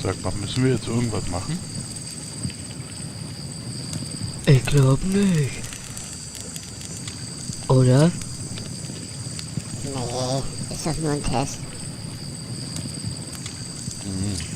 Sag mal, müssen wir jetzt irgendwas machen? Ich glaube nicht. Oder? Nee, ist doch nur ein Test. Mhm.